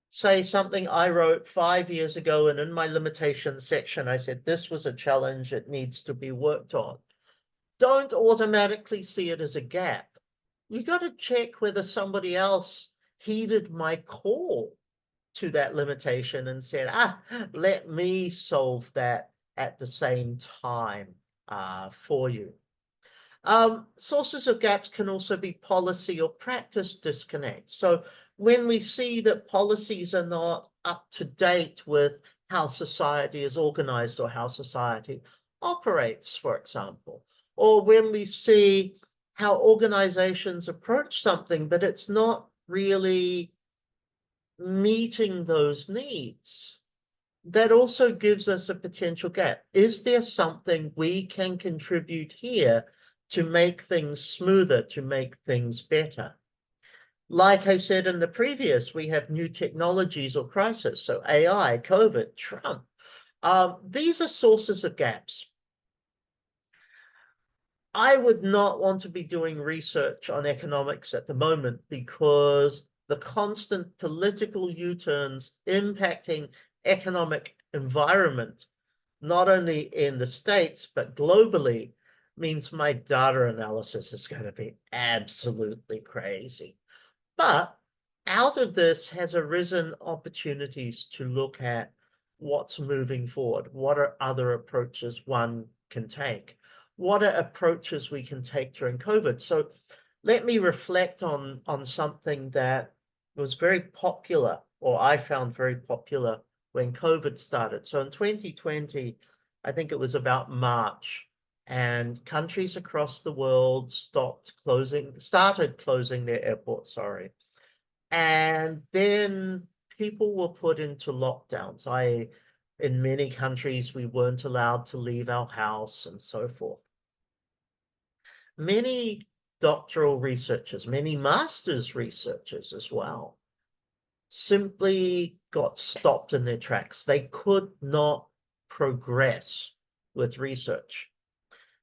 say, something I wrote 5 years ago, and in my limitations section, I said, this was a challenge, it needs to be worked on, don't automatically see it as a gap. You got to check whether somebody else heeded my call to that limitation and said, let me solve that at the same time for you. Sources of gaps can also be policy or practice disconnects. So when we see that policies are not up to date with how society is organized or how society operates, for example, or when we see how organizations approach something, but it's not really meeting those needs, that also gives us a potential gap. Is there something we can contribute here to make things smoother, to make things better? Like I said in the previous, we have new technologies or crisis. So AI, COVID, Trump. These are sources of gaps. I would not want to be doing research on economics at the moment because the constant political U-turns impacting economic environment, not only in the States, but globally, means my data analysis is going to be absolutely crazy. But out of this has arisen opportunities to look at what's moving forward. What are other approaches one can take? What are approaches we can take during COVID? So let me reflect on something that was very popular, or I found very popular when COVID started. So in 2020, I think it was about March, and countries across the world started closing their airports, sorry. And then people were put into lockdowns. In many countries, we weren't allowed to leave our house and so forth. Many doctoral researchers, many master's researchers as well, simply got stopped in their tracks. They could not progress with research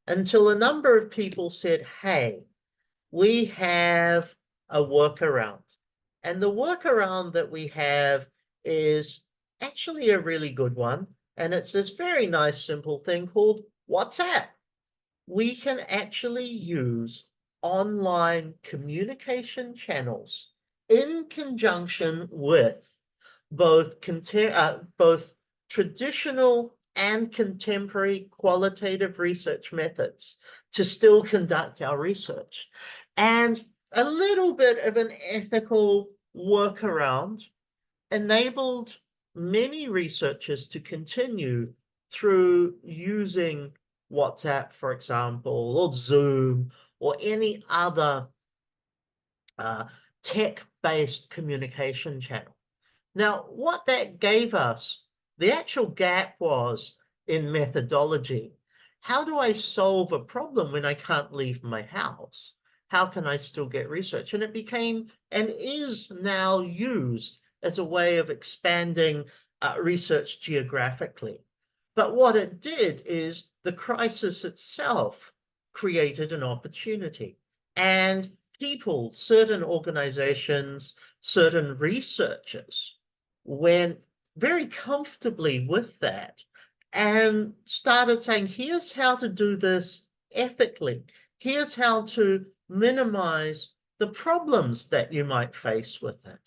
until a number of people said, hey, we have a workaround. And the workaround that we have is actually a really good one. And it's this very nice, simple thing called WhatsApp. We can actually use online communication channels in conjunction with both traditional and contemporary qualitative research methods to still conduct our research. And a little bit of an ethical workaround enabled many researchers to continue through using WhatsApp, for example, or Zoom, or any other tech-based communication channel. Now, what that gave us, the actual gap was in methodology. How do I solve a problem when I can't leave my house? How can I still get research? And it became and is now used as a way of expanding research geographically. But what it did is the crisis itself created an opportunity. And people, certain organizations, certain researchers went very comfortably with that and started saying, here's how to do this ethically. Here's how to minimize the problems that you might face with it.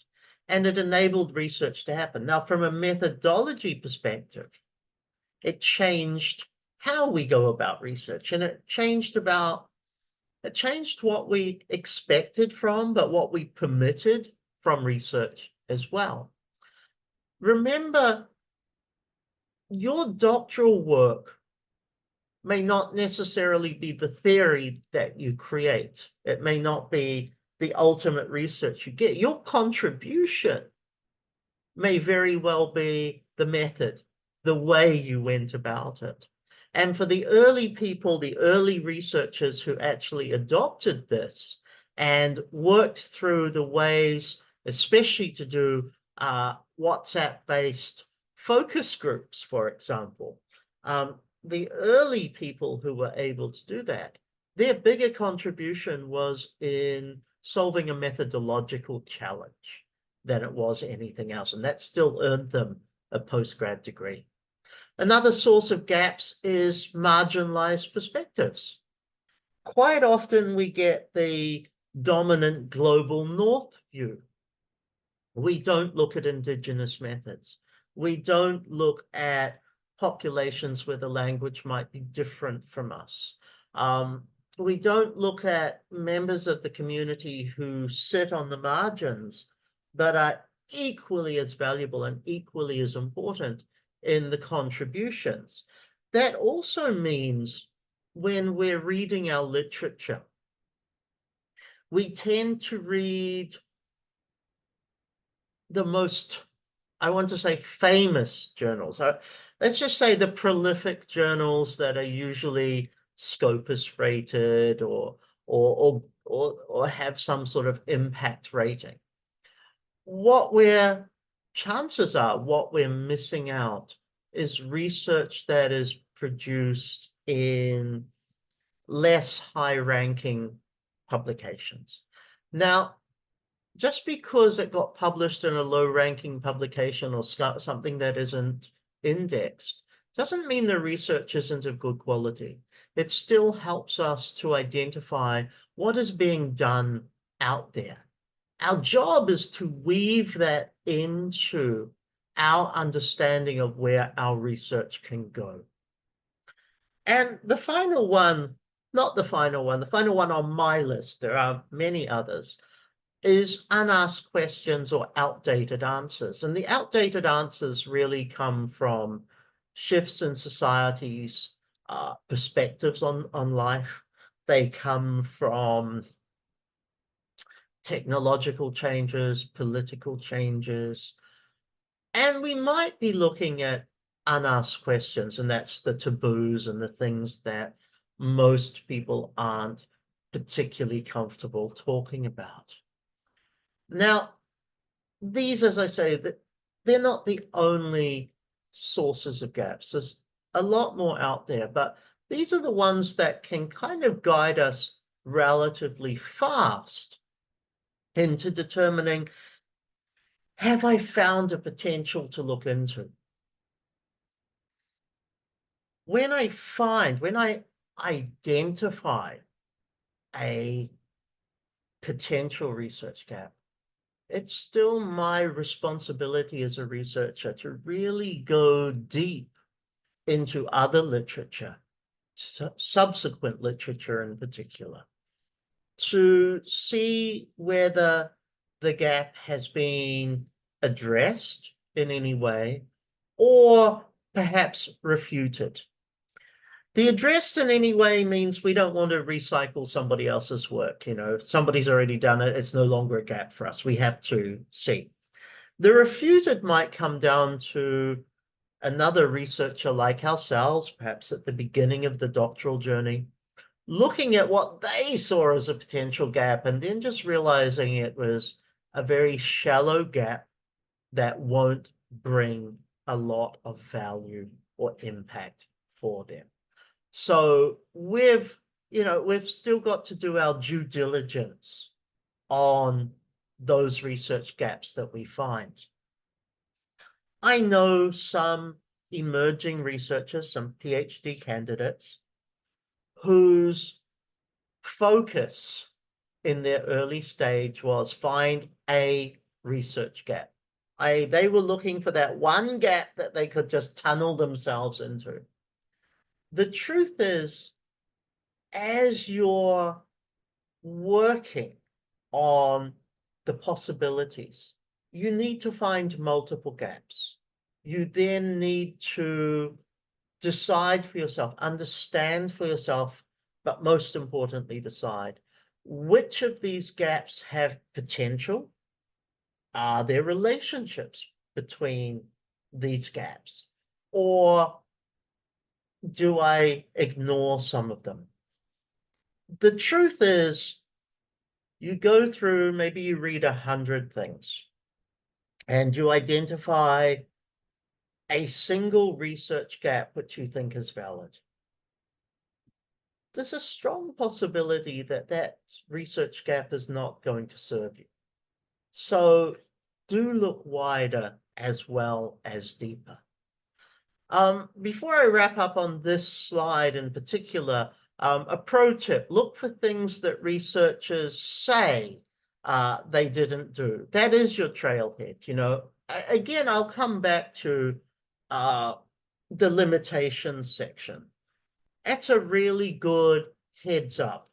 And it enabled research to happen. Now, from a methodology perspective, it changed how we go about research, and it changed what we expected from, but what we permitted from research as well. Remember, your doctoral work may not necessarily be the theory that you create. It may not be the ultimate research you get. Your contribution may very well be the method, the way you went about it. And for the early people, the early researchers who actually adopted this and worked through the ways, especially to do WhatsApp-based focus groups, for example, the early people who were able to do that, their bigger contribution was in solving a methodological challenge than it was anything else. And that still earned them a postgrad degree. Another source of gaps is marginalized perspectives. Quite often we get the dominant global north view. We don't look at indigenous methods. We don't look at populations where the language might be different from us. We don't look at members of the community who sit on the margins, but are equally as valuable and equally as important in the contributions. That also means when we're reading our literature, we tend to read the most, I want to say, famous journals. Let's just say the prolific journals that are usually Scopus rated or have some sort of impact rating. Chances are what we're missing out is research that is produced in less high-ranking publications. Now, just because it got published in a low-ranking publication or something that isn't indexed doesn't mean the research isn't of good quality. It still helps us to identify what is being done out there. Our job is to weave that into our understanding of where our research can go. And the final one, not the final one on my list, there are many others, is unasked questions or outdated answers. And the outdated answers really come from shifts in society's perspectives on life. They come from technological changes, political changes, and we might be looking at unasked questions, and that's the taboos and the things that most people aren't particularly comfortable talking about. Now, these, as I say, they're not the only sources of gaps. There's a lot more out there, but these are the ones that can kind of guide us relatively fast into determining, have I found a potential to look into? When I identify a potential research gap, it's still my responsibility as a researcher to really go deep into other literature, subsequent literature in particular, to see whether the gap has been addressed in any way or perhaps refuted. The addressed in any way means we don't want to recycle somebody else's work. If somebody's already done it, it's no longer a gap for us. We have to see. The refuted might come down to another researcher like ourselves, perhaps at the beginning of the doctoral journey, looking at what they saw as a potential gap and then just realizing it was a very shallow gap that won't bring a lot of value or impact for them. So we've still got to do our due diligence on those research gaps that we find. I know some emerging researchers, some PhD candidates, whose focus in their early stage was find a research gap. They were looking for that one gap that they could just tunnel themselves into. The truth is, as you're working on the possibilities, you need to find multiple gaps. You then need to decide for yourself, understand for yourself, but most importantly, decide which of these gaps have potential. Are there relationships between these gaps? Or do I ignore some of them? The truth is, you go through, maybe you read 100 things, and you identify a single research gap which you think is valid. There's a strong possibility that that research gap is not going to serve you. So do look wider as well as deeper. Before I wrap up on this slide in particular, a pro tip: look for things that researchers say they didn't do. That is your trailhead. Again, I'll come back to the limitations section. That's a really good heads up.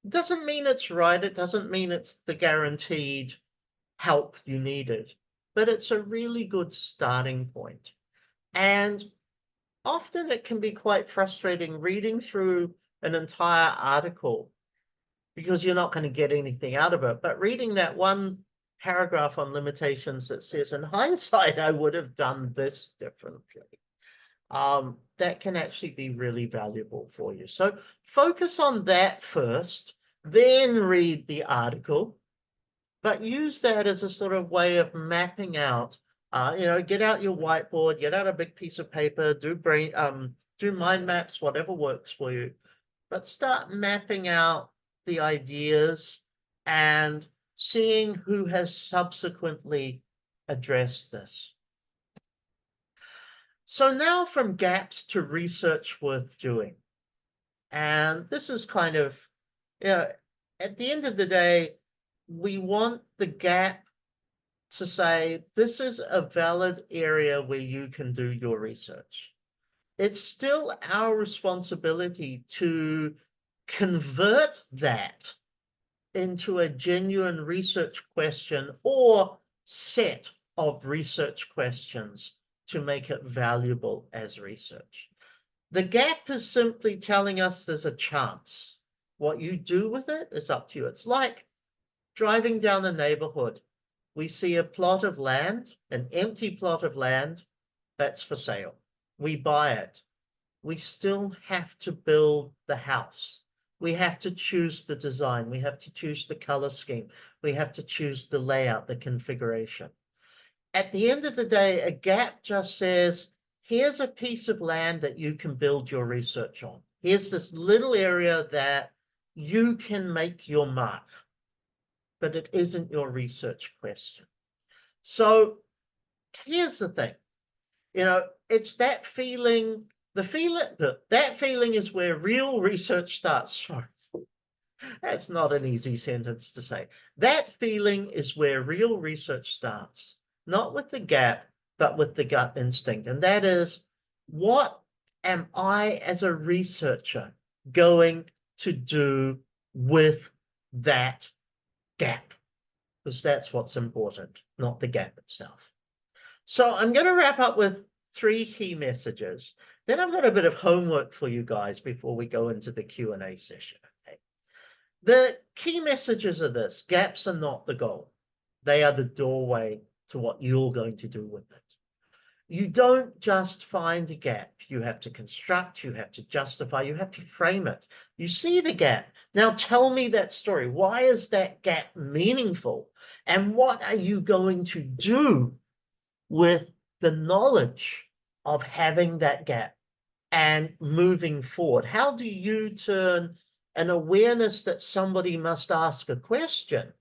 It doesn't mean it's right. It doesn't mean it's the guaranteed help you needed, but it's a really good starting point. And often it can be quite frustrating reading through an entire article because you're not going to get anything out of it. But reading that one paragraph on limitations that says, in hindsight, I would have done this differently, that can actually be really valuable for you. So focus on that first, then read the article, but use that as a sort of way of mapping out. Get out your whiteboard, get out a big piece of paper, do mind maps, whatever works for you, but start mapping out the ideas and seeing who has subsequently addressed this. So now from gaps to research worth doing. And this is kind of, at the end of the day, we want the gap to say, this is a valid area where you can do your research. It's still our responsibility to convert that into a genuine research question or set of research questions to make it valuable as research. The gap is simply telling us there's a chance. What you do with it is up to you. It's like driving down the neighborhood. We see a plot of land, an empty plot of land that's for sale. We buy it. We still have to build the house. We have to choose the design. We have to choose the color scheme. We have to choose the layout, the configuration. At the end of the day, a gap just says, here's a piece of land that you can build your research on. Here's this little area that you can make your mark, but it isn't your research question. So here's the thing, it's that feeling, that feeling is where real research starts. Sorry, that's not an easy sentence to say. That feeling is where real research starts, not with the gap, but with the gut instinct. And that is, what am I as a researcher going to do with that gap? Because that's what's important, not the gap itself. So I'm going to wrap up with 3 key messages. Then I've got a bit of homework for you guys before we go into the Q&A session. Okay? The key messages are this: gaps are not the goal. They are the doorway to what you're going to do with it. You don't just find a gap. You have to construct, you have to justify, you have to frame it. You see the gap. Now tell me that story. Why is that gap meaningful? And what are you going to do with the knowledge of having that gap and moving forward? How do you turn an awareness that somebody must ask a question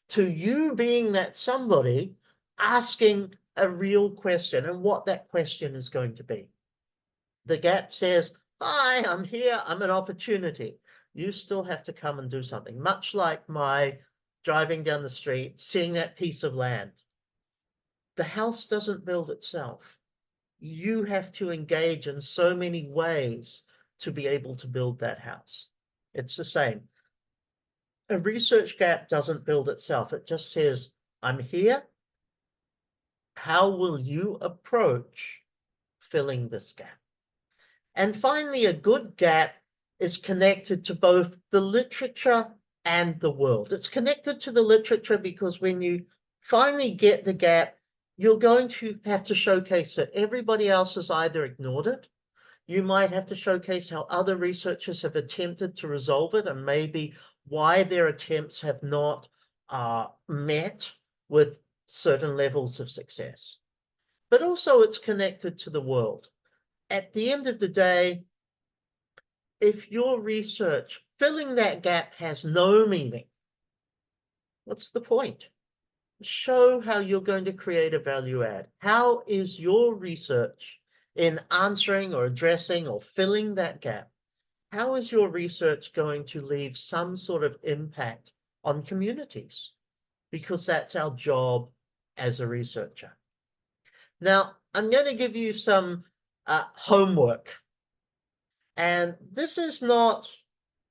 to you being that somebody asking a real question, and what that question is going to be? The gap says, hi, I'm here, I'm an opportunity. You still have to come and do something. Much like my driving down the street, seeing that piece of land. The house doesn't build itself. You have to engage in so many ways to be able to build that house. It's the same. A research gap doesn't build itself. It just says, I'm here. How will you approach filling this gap? And finally, a good gap is connected to both the literature and the world. It's connected to the literature because when you finally get the gap, you're going to have to showcase that everybody else has either ignored it. You might have to showcase how other researchers have attempted to resolve it and maybe why their attempts have not met with certain levels of success. But also it's connected to the world. At the end of the day, if your research filling that gap has no meaning, what's the point? Show how you're going to create a value add. How is your research in answering or addressing or filling that gap? How is your research going to leave some sort of impact on communities? Because that's our job as a researcher. Now, I'm going to give you some homework. And this is not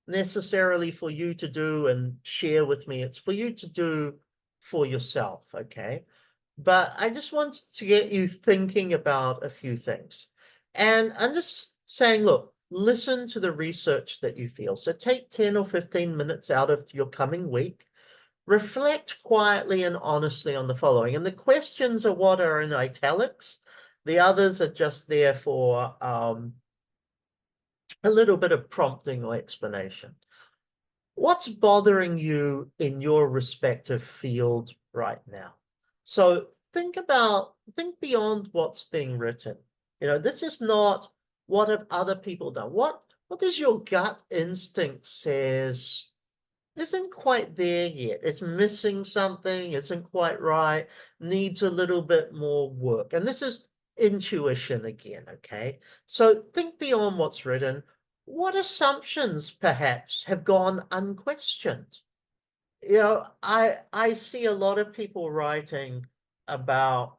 necessarily for you to do and share with me. It's for you to do for yourself, okay? But I just want to get you thinking about a few things. And I'm just saying, look, listen to the research that you feel. So take 10 or 15 minutes out of your coming week. Reflect quietly and honestly on the following. And the questions are what are in italics. The others are just there for a little bit of prompting or explanation. What's bothering you in your respective field right now? So think beyond what's being written. You know, this is not what have other people done. What does your gut instinct says isn't quite there yet? It's missing something, isn't quite right, needs a little bit more work. And this is intuition again, okay? So think beyond what's written. What assumptions perhaps have gone unquestioned? You know, I see a lot of people writing about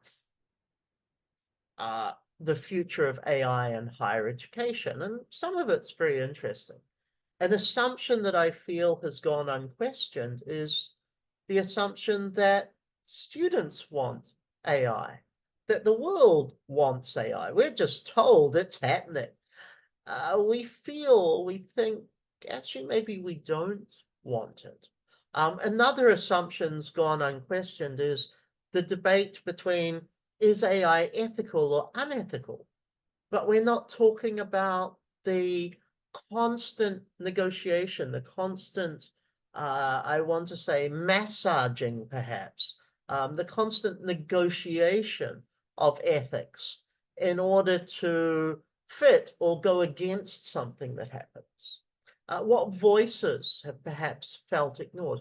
the future of AI and higher education, and some of it's very interesting. An assumption that I feel has gone unquestioned is the assumption that students want AI, that the world wants AI. We're just told it's happening. We think, actually, maybe we don't want it. Another assumption's gone unquestioned is the debate between is AI ethical or unethical? But we're not talking about the constant negotiation, the constant, I want to say, massaging perhaps, the constant negotiation of ethics in order to fit or go against something that happens. What voices have perhaps felt ignored?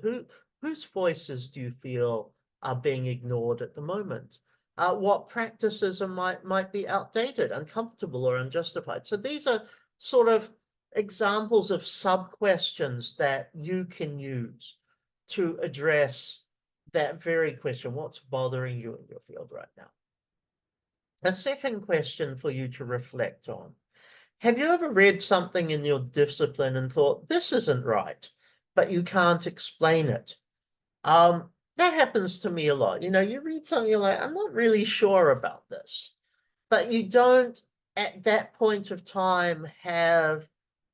Whose voices do you feel are being ignored at the moment? What practices might be outdated, uncomfortable, or unjustified? So these are sort of examples of sub-questions that you can use to address that very question. What's bothering you in your field right now? A second question for you to reflect on. Have you ever read something in your discipline and thought, this isn't right, but you can't explain it? That happens to me a lot. You know, you read something, you're like, I'm not really sure about this, but you don't, at that point of time, have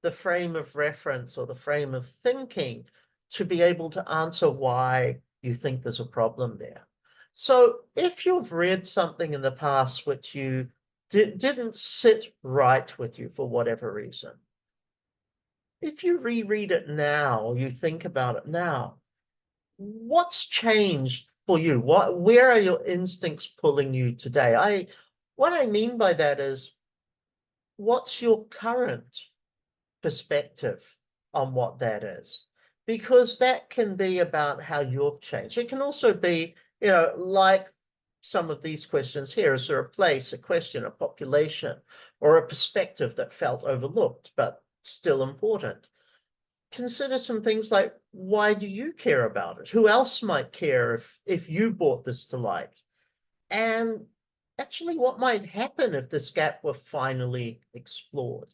the frame of reference or the frame of thinking to be able to answer why you think there's a problem there. So if you've read something in the past which you didn't sit right with you for whatever reason, if you reread it now, or you think about it now, what's changed for you? Where are your instincts pulling you today? What I mean by that is, what's your current perspective on what that is? Because that can be about how you've changed. It can also be, like some of these questions here. Is there a place, a question, a population, or a perspective that felt overlooked but still important? Consider some things like, why do you care about it? Who else might care if you brought this to light? And actually, what might happen if this gap were finally explored?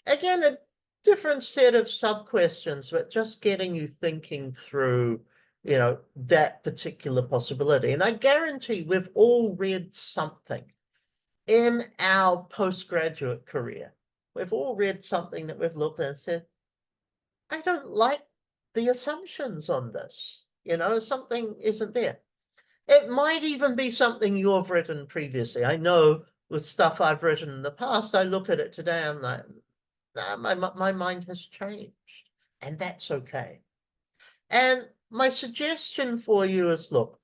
Again, a different set of sub-questions, but just getting you thinking through, that particular possibility. And I guarantee we've all read something in our postgraduate career. We've all read something that we've looked at and said, I don't like the assumptions on this. Something isn't there. It might even be something you've written previously. I know with stuff I've written in the past, I look at it today, I'm like, nah, my mind has changed, and that's okay. And my suggestion for you is, look,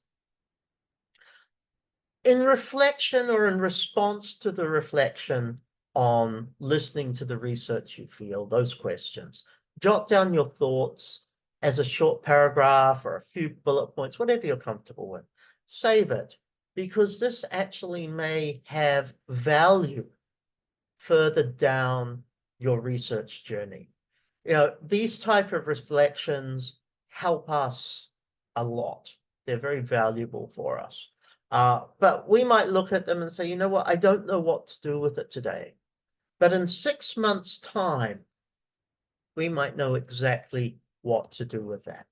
in reflection or in response to the reflection on listening to the research you feel, those questions, jot down your thoughts as a short paragraph or a few bullet points, whatever you're comfortable with. Save it, because this actually may have value further down your research journey. These type of reflections help us a lot. They're very valuable for us. But we might look at them and say, you know what, I don't know what to do with it today. But in 6 months' time, we might know exactly what to do with that.